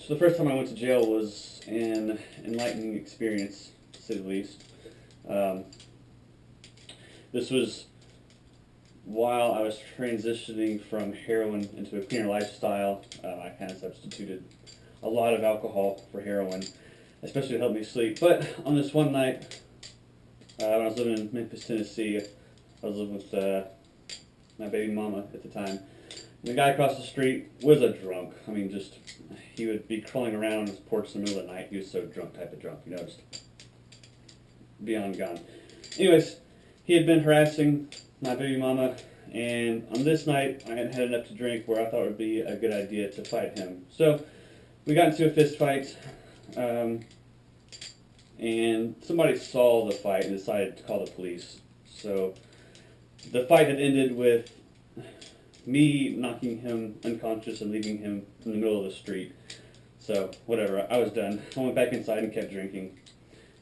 So the first time I went to jail was an enlightening experience, to say the least. This was while I was transitioning from heroin into a cleaner lifestyle. I kind of substituted a lot of alcohol for heroin, especially to help me sleep. But on this one night, when I was living in Memphis, Tennessee, I was living with my baby mama at the time. And the guy across the street was a drunk. I mean, he would be crawling around on his porch in the middle of the night. He was so drunk, type of drunk, just beyond gone. Anyways, he had been harassing my baby mama, and on this night, I hadn't had enough to drink where I thought it would be a good idea to fight him. So we got into a fist fight, and somebody saw the fight and decided to call the police. So the fight had ended with me knocking him unconscious and leaving him in the middle of the street. So whatever, I was done. I went back inside and kept drinking.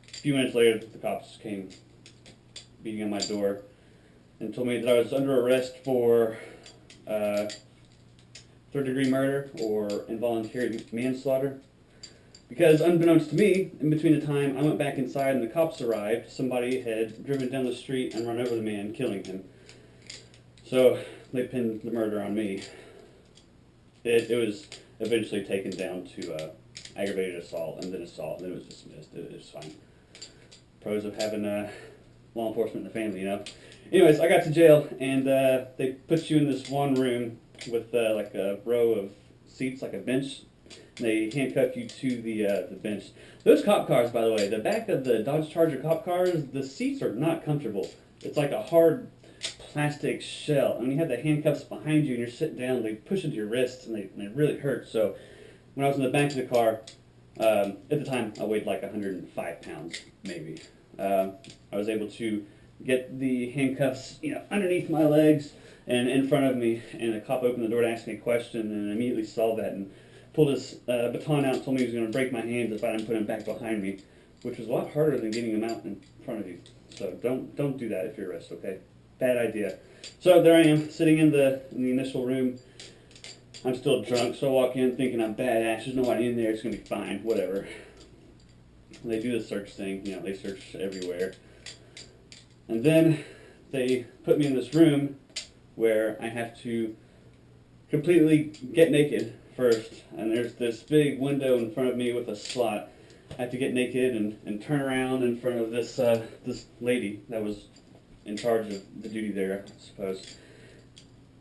A few minutes later, the cops came beating on my door and told me that I was under arrest for third-degree murder or involuntary manslaughter. Because unbeknownst to me, in between the time I went back inside and the cops arrived, somebody had driven down the street and run over the man, killing him. So they pinned the murder on me. It was eventually taken down to aggravated assault and then assault, and then it was dismissed. It was fine. Pros of having law enforcement in the family, Anyways, I got to jail, and they put you in this one room with like a row of seats, like a bench. And they handcuff you to the bench. Those cop cars, by the way, the back of the Dodge Charger cop cars, the seats are not comfortable. It's like a hard plastic shell, and you have the handcuffs behind you, and you're sitting down. They push into your wrists, and they really hurt. So when I was in the back of the car, at the time I weighed like 105 pounds, maybe. I was able to get the handcuffs, underneath my legs and in front of me, and the cop opened the door to ask me a question, and I immediately saw that and pulled his baton out and told me he was going to break my hands if I didn't put him back behind me, which was a lot harder than getting him out in front of you. So don't do that if you're arrested, okay? Bad idea. So there I am, sitting in the initial room. I'm still drunk, so I walk in thinking I'm badass. There's nobody in there. It's going to be fine. Whatever. They do the search thing. They search everywhere. And then they put me in this room where I have to completely get naked first. And there's this big window in front of me with a slot. I have to get naked and turn around in front of this lady that was in charge of the duty there, I suppose.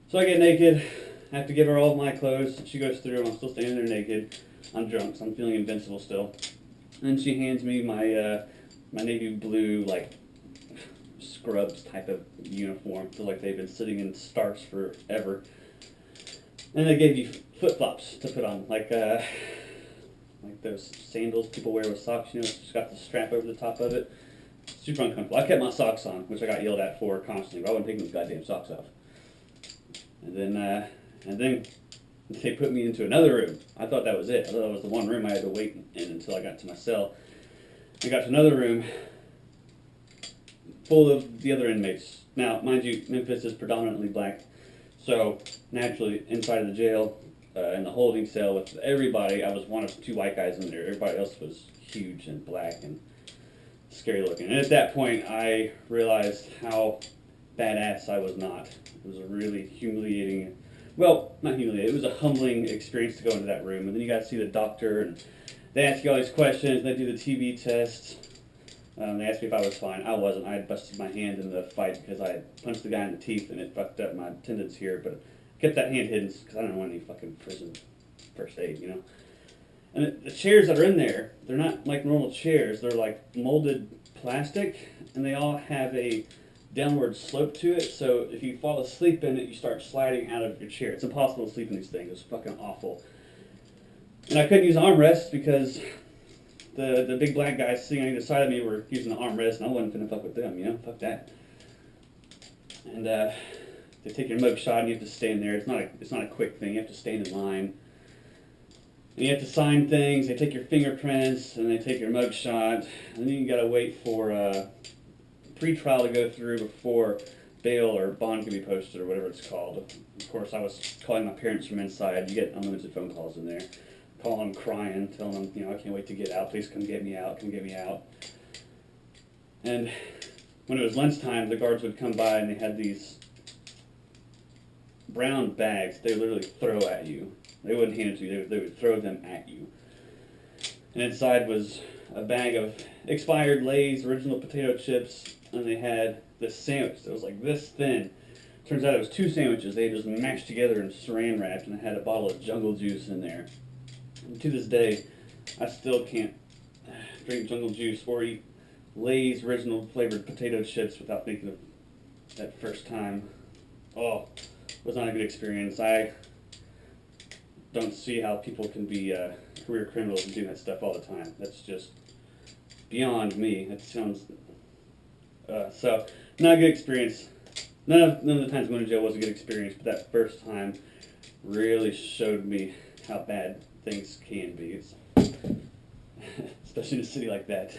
So I get naked. I have to give her all of my clothes. She goes through them. I'm still standing there naked. I'm drunk, so I'm feeling invincible still. And then she hands me my my navy blue, like, scrubs type of uniform. Feel like they've been sitting in starch forever. And they gave you flip-flops to put on, like those sandals people wear with socks. It's just got the strap over the top of it. Super uncomfortable. I kept my socks on, which I got yelled at for constantly, but I wasn't taking those goddamn socks off. And then they put me into another room. I thought that was it. I thought that was the one room I had to wait in until I got to my cell. I got to another room full of the other inmates. Now, mind you, Memphis is predominantly black, so naturally, inside of the jail, in the holding cell with everybody, I was one of two white guys in there. Everybody else was huge and black and scary looking. And at that point, I realized how badass I was not. It was a really humiliating, well, not humiliating, it was a humbling experience to go into that room. And then you got to see the doctor, and they ask you all these questions, they do the TB tests. They asked me if I was fine. I wasn't. I had busted my hand in the fight because I had punched the guy in the teeth, and it fucked up my tendons here, but I kept that hand hidden because I don't want any fucking prison first aid, And the chairs that are in there, they're not like normal chairs. They're like molded plastic, and they all have a downward slope to it, so if you fall asleep in it, you start sliding out of your chair. It's impossible to sleep in these things. It's fucking awful. And I couldn't use armrests because the big black guys sitting on either side of me were using the armrest, and I wasn't finna fuck with them, fuck that. And they take your mug shot, and you have to stand there. It's not a quick thing. You have to stand in line. And you have to sign things. They take your fingerprints, and they take your mug shot, and then you gotta wait for pre-trial to go through before bail or bond can be posted or whatever it's called. Of course, I was calling my parents from inside. You get unlimited phone calls in there. calling them crying, telling them, you know, I can't wait to get out. Please come get me out. Come get me out. And when it was lunchtime, the guards would come by and they had these brown bags they would literally throw at you. They wouldn't hand it to you. They would throw them at you. And inside was a bag of expired Lay's original potato chips, and they had this sandwich that was like this thin. Turns out it was 2 sandwiches they had just mashed together and saran wrapped, and it had a bottle of jungle juice in there. And to this day, I still can't drink jungle juice or eat Lay's original flavored potato chips without thinking of that first time. Oh, it was not a good experience. I don't see how people can be career criminals and doing that stuff all the time. That's just beyond me. That sounds so not a good experience. None of the times going to jail was a good experience, but that first time really showed me how bad things can be, especially in a city like that.